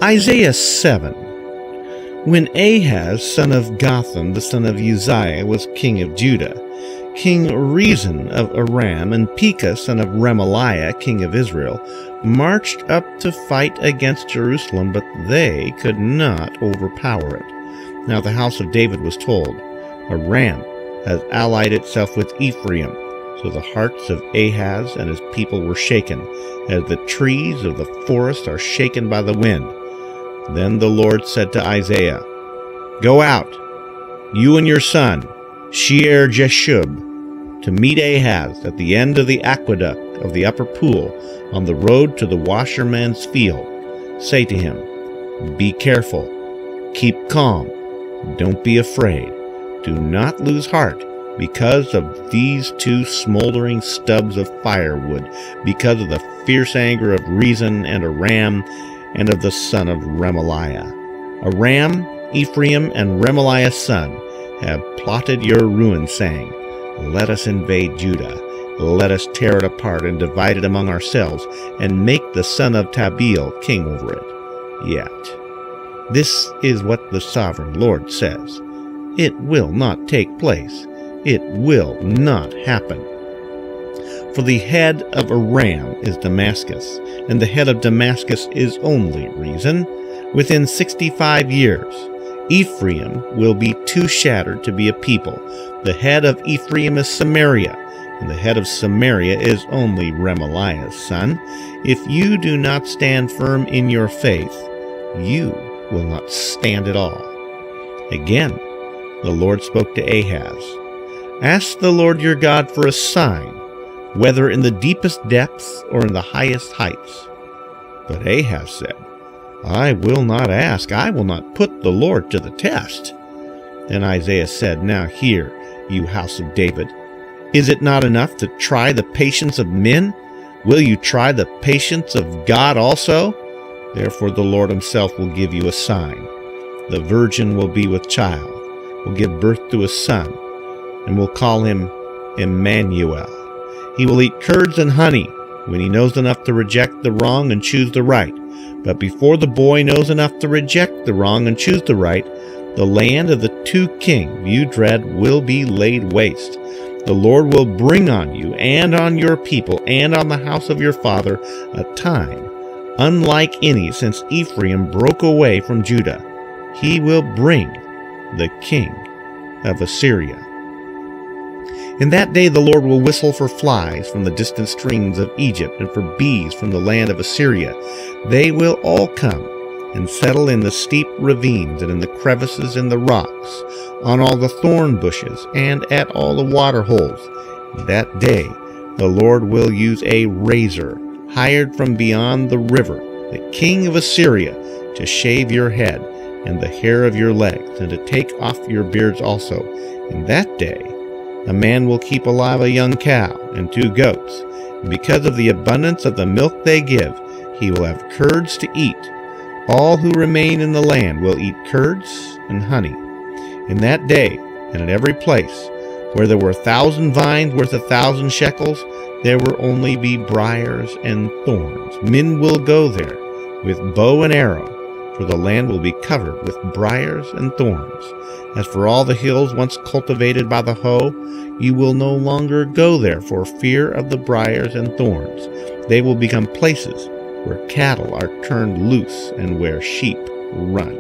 Isaiah 7. When Ahaz, son of Jotham, the son of Uzziah, was king of Judah, King Rezin of Aram and Pekah, son of Remaliah, king of Israel, marched up to fight against Jerusalem, but they could not overpower it. Now the house of David was told, Aram has allied itself with Ephraim. So the hearts of Ahaz and his people were shaken, as the trees of the forest are shaken by the wind. Then the Lord said to Isaiah, Go out, you and your son, Shear-Jashub, to meet Ahaz at the end of the aqueduct of the upper pool, on the road to the washerman's field. Say to him, Be careful, keep calm, don't be afraid, do not lose heart, because of these two smoldering stubs of firewood, because of the fierce anger of Rezin and Aram, and of the son of Remaliah. Aram, Ephraim, and Remaliah's son have plotted your ruin, saying, Let us invade Judah, let us tear it apart and divide it among ourselves, and make the son of Tabeel king over it. Yet, this is what the sovereign Lord says, It will not take place. It will not happen. For the head of Aram is Damascus, and the head of Damascus is only Rezin. Within 65 years, Ephraim will be too shattered to be a people. The head of Ephraim is Samaria, and the head of Samaria is only Remaliah's son. If you do not stand firm in your faith, you will not stand at all. Again, the Lord spoke to Ahaz, Ask the Lord your God for a sign, whether in the deepest depths or in the highest heights. But Ahaz said, I will not ask, I will not put the Lord to the test. Then Isaiah said, Now hear, you house of David. Is it not enough to try the patience of men? Will you try the patience of God also? Therefore the Lord himself will give you a sign. The virgin will be with child, will give birth to a son, and will call him Emmanuel. He will eat curds and honey when he knows enough to reject the wrong and choose the right. But before the boy knows enough to reject the wrong and choose the right, the land of the two kings you dread will be laid waste. The Lord will bring on you and on your people and on the house of your father a time unlike any since Ephraim broke away from Judah. He will bring the king of Assyria. In that day the Lord will whistle for flies from the distant streams of Egypt and for bees from the land of Assyria. They will all come and settle in the steep ravines and in the crevices in the rocks, on all the thorn bushes and at all the water holes. That day the Lord will use a razor hired from beyond the river, the king of Assyria, to shave your head and the hair of your legs, and to take off your beards also. In that day a man will keep alive a young cow and 2 goats, and because of the abundance of the milk they give, he will have curds to eat. All who remain in the land will eat curds and honey. In that day, and at every place where there were 1,000 vines worth 1,000 shekels, there will only be briars and thorns. Men will go there with bow and arrow, for the land will be covered with briars and thorns. As for all the hills once cultivated by the hoe, you will no longer go there for fear of the briars and thorns. They will become places where cattle are turned loose and where sheep run.